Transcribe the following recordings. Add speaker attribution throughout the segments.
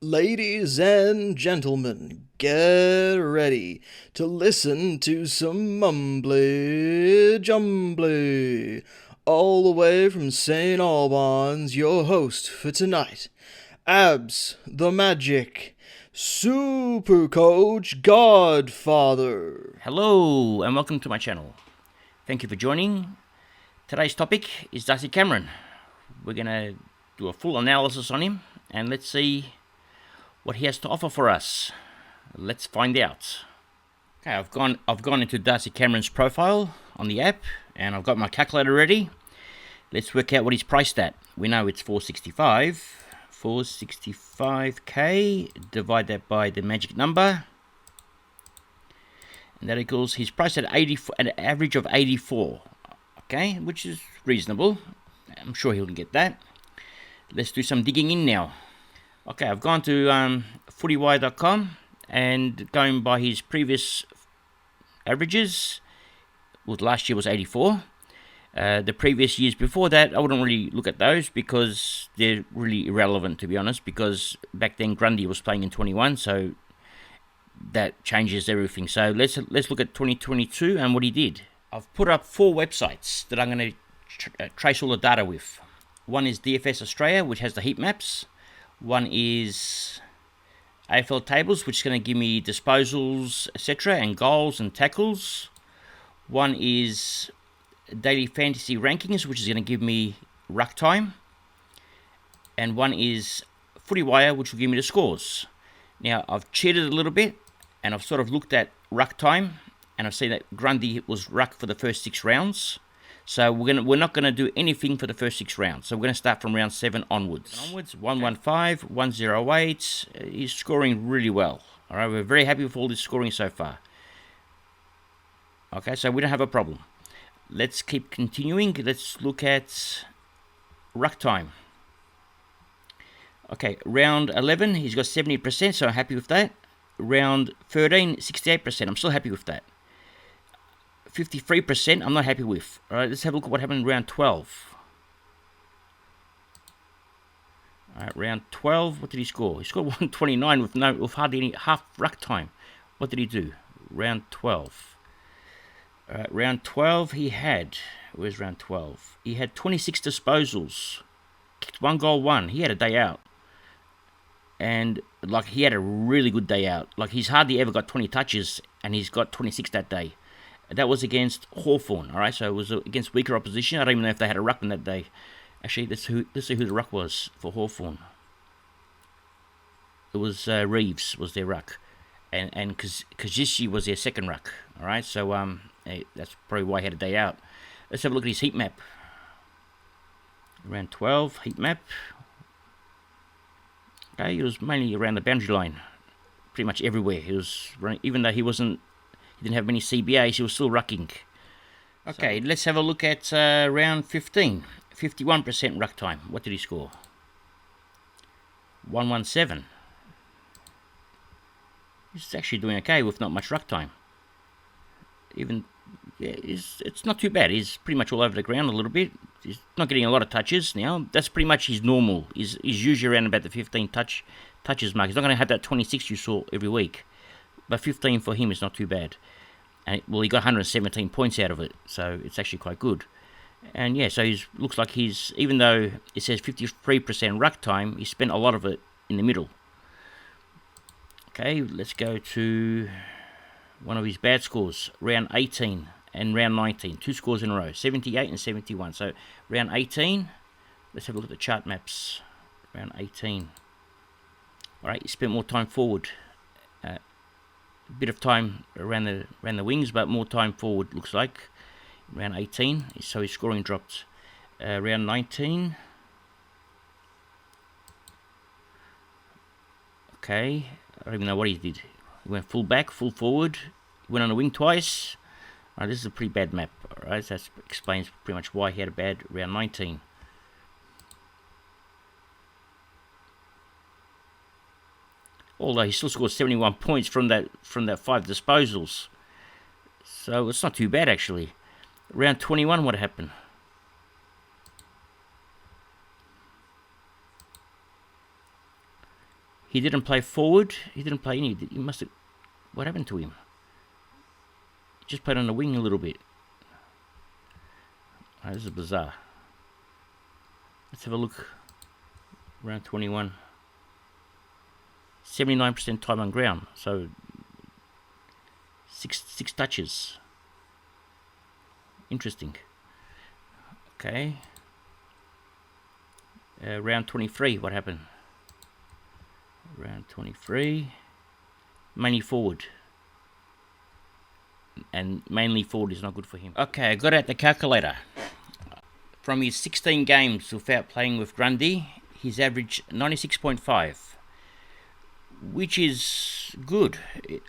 Speaker 1: Ladies and gentlemen, get ready to listen to some mumbly jumbly. All the way from St. Albans, your host for tonight, Abs the Magic, Supercoach Godfather.
Speaker 2: Hello and welcome to my channel. Thank you for joining. Today's topic is Darcy Cameron. We're going to do a full analysis on him and let's see what he has to offer for us. Let's find out. Okay, I've gone into Darcy Cameron's profile on the app and I've got my calculator ready. Let's work out what he's priced at. We know it's 465k, divide that by the magic number, and that equals he's priced at an average of 84. Okay, which is reasonable. I'm sure he'll get that. Let's do some digging in now. Okay, I've gone to footywire.com and going by his previous averages, well, last year was 84. The previous years before that, I wouldn't really look at those because they're really irrelevant, to be honest, because back then Grundy was playing in 21, so that changes everything. So let's look at 2022 and what he did. I've put up 4 websites that I'm going to trace all the data with. One is DFS Australia, which has the heat maps. One is AFL tables, which is going to give me disposals, etc., and goals and tackles. One is daily fantasy rankings, which is going to give me ruck time. And one is Footywire, which will give me the scores. Now, I've cheated a little bit, and I've sort of looked at ruck time, and I've seen that Grundy was ruck for the first 6 rounds. So we're not going to do anything for the first 6 rounds. So we're going to start from round 7 onwards. 115, 108. He's scoring really well. All right, we're very happy with all this scoring so far. Okay, so we don't have a problem. Let's keep continuing. Let's look at ruck time. Okay, round 11, he's got 70%, so I'm happy with that. Round 13, 68%. I'm still happy with that. 53%, I'm not happy with. All right, let's have a look at what happened in round 12. All right, round 12, what did he score? He scored 129 with hardly any half ruck time. What did he do? Round 12. All right, round 12, where's round 12? He had 26 disposals. Kicked 1 goal, 1. He had a day out. And, he had a really good day out. He's hardly ever got 20 touches, and he's got 26 that day. That was against Hawthorn, all right? So it was against weaker opposition. I don't even know if they had a ruckman that day. Actually, let's see who the ruck was for Hawthorn. It was Reeves was their ruck, and Kajishi was their second ruck, all right? So that's probably why he had a day out. Let's have a look at his heat map. Round 12 heat map. Okay, he was mainly around the boundary line, pretty much everywhere. He was running, even though he didn't have many CBAs, he was still rucking. Okay, so let's have a look at round 15. 51% ruck time. What did he score? 117. He's actually doing okay with not much ruck time. It's not too bad. He's pretty much all over the ground a little bit. He's not getting a lot of touches now. That's pretty much his normal. He's usually around about the 15 touches mark. He's not going to have that 26 you saw every week. But 15 for him is not too bad. And he got 117 points out of it, so it's actually quite good. And yeah, so looks like even though it says 53% ruck time, he spent a lot of it in the middle. Okay, let's go to one of his bad scores, round 18 and round 19. 2 scores in a row, 78 and 71. So round 18, let's have a look at the chart maps. Round 18. All right, he spent more time forward. Bit of time around the wings, but more time forward looks like. Round 18, so his scoring dropped. Round 19. Okay, I don't even know what he did. He went full back, full forward. He went on the wing twice. All right, this is a pretty bad map. All right, so that explains pretty much why he had a bad round 19. Although he still scored 71 points from that 5 disposals. So it's not too bad, actually. Round 21, what happened? He didn't play forward. He didn't play any. He must have. What happened to him? He just played on the wing a little bit. Oh, this is bizarre. Let's have a look. Round 21. 79% time on ground. So six touches. Interesting. Okay. Round 23. What happened? Round 23. Mainly forward. And mainly forward is not good for him. Okay, I got out the calculator. From his 16 games without playing with Grundy, he's averaged 96.5, which is good.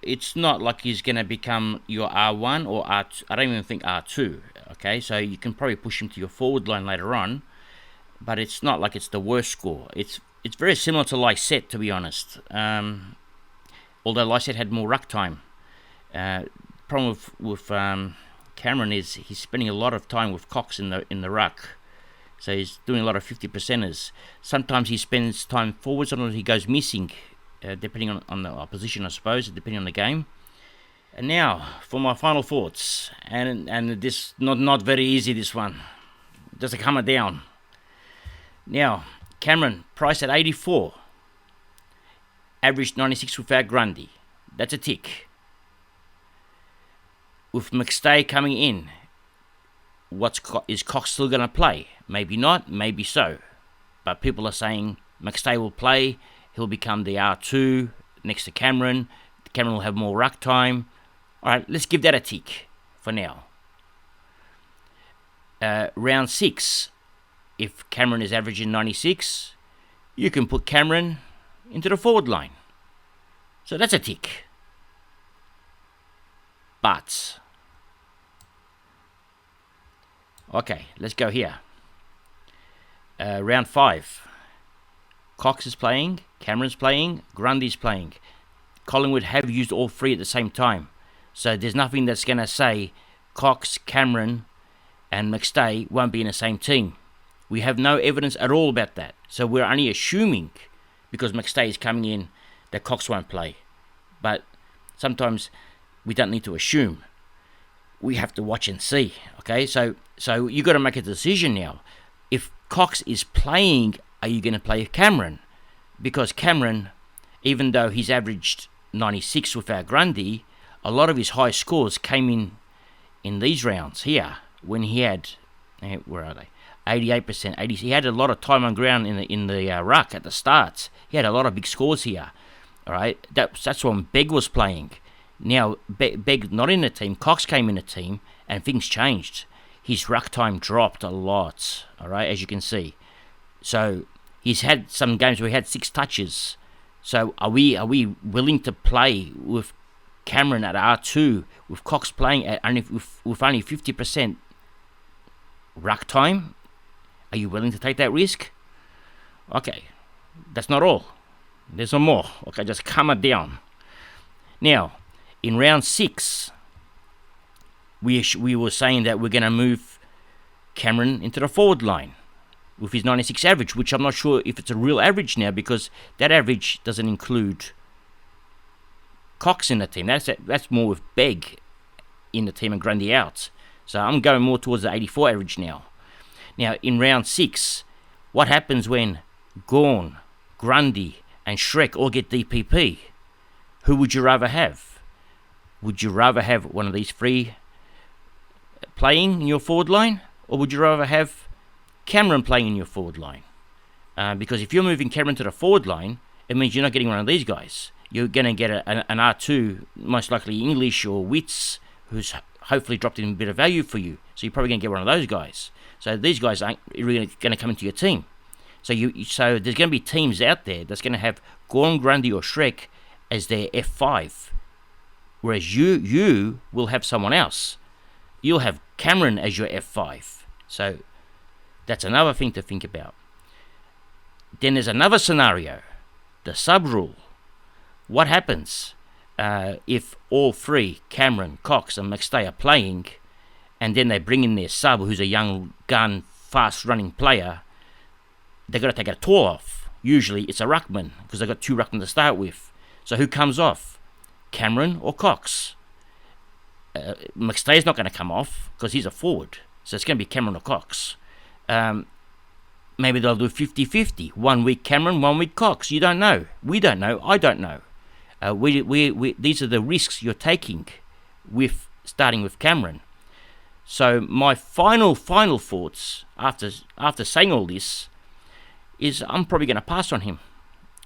Speaker 2: It's not like he's going to become your R1 or R2. I don't even think R2. Okay, so you can probably push him to your forward line later on, but it's not like it's the worst score. It's very similar to Lysette, to be honest. Although Lysette had more ruck time. Problem with Cameron is he's spending a lot of time with Cox in the ruck, so he's doing a lot of 50%ers. Sometimes he spends time forward, sometimes he goes missing, depending on the opposition, I suppose, depending on the game. And now for my final thoughts, and this not very easy. This one, just a coming down. Now Cameron priced at 84, averaged 96 without Grundy. That's a tick. With McStay coming in, is Cox still going to play? Maybe not, maybe so. But people are saying McStay will play. He'll become the R2 next to Cameron. Cameron will have more ruck time. All right, let's give that a tick for now. Round 6, if Cameron is averaging 96, you can put Cameron into the forward line. So that's a tick. But okay, let's go here. Round 5. Cox is playing, Cameron's playing, Grundy's playing. Collingwood have used all three at the same time. So there's nothing that's going to say Cox, Cameron and McStay won't be in the same team. We have no evidence at all about that. So we're only assuming, because McStay is coming in, that Cox won't play. But sometimes we don't need to assume. We have to watch and see. Okay, so you got to make a decision now. If Cox is playing, are you going to play Cameron? Because Cameron, even though he's averaged 96 without Grundy, a lot of his high scores came in these rounds here when he had, where are they? 88%, 80. He had a lot of time on ground in the ruck at the starts. He had a lot of big scores here. All right, that's when Begg was playing. Now, Begg not in the team, Cox came in the team, and things changed. His ruck time dropped a lot, all right, as you can see. So, he's had some games where he had 6 touches. So, are we willing to play with Cameron at R2, with Cox playing at with only 50% ruck time? Are you willing to take that risk? Okay, that's not all. There's some more. Okay, just calm it down. Now, in round 6, we were saying that we're going to move Cameron into the forward line with his 96 average, which I'm not sure if it's a real average now, because that average doesn't include Cox in the team. That's more with Begg in the team and Grundy out. So I'm going more towards the 84 average now. Now, in round 6, what happens when Gawn, Grundy and Shrek all get DPP? Who would you rather have? Would you rather have one of these 3 playing in your forward line? Or would you rather have Cameron playing in your forward line? Because if you're moving Cameron to the forward line, it means you're not getting one of these guys. You're going to get an R2, most likely English or Wits, who's hopefully dropped in a bit of value for you. So you're probably going to get one of those guys. So these guys aren't really going to come into your team. So there's going to be teams out there that's going to have Gawn, Grundy or Shrek as their F5. Whereas you will have someone else. You'll have Cameron as your F5. So that's another thing to think about. Then there's another scenario, the sub rule. What happens if all 3, Cameron, Cox and McStay, are playing, and then they bring in their sub who's a young gun, fast running player? They've got to take a tour off. Usually it's a ruckman, because they've got two ruckmen to start with. So who comes off? Cameron or Cox? McStay's not going to come off because he's a forward. So it's going to be Cameron or Cox. Maybe they'll do 50-50. 1 week Cameron, 1 week Cox. You don't know. We don't know. I don't know. These are the risks you're taking with starting with Cameron. So my final thoughts after saying all this is I'm probably going to pass on him.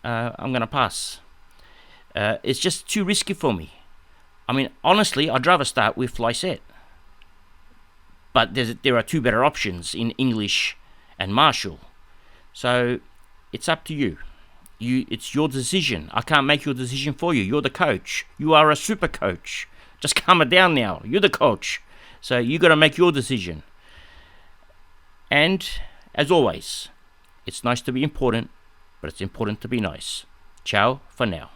Speaker 2: I'm going to pass. It's just too risky for me. I mean, honestly, I'd rather start with Lysette. But there are two better options in English and Marshall. So it's up to you. It's your decision. I can't make your decision for you. You're the coach. You are a super coach. Just calm it down now. You're the coach. So you got to make your decision. And as always, it's nice to be important, but it's important to be nice. Ciao for now.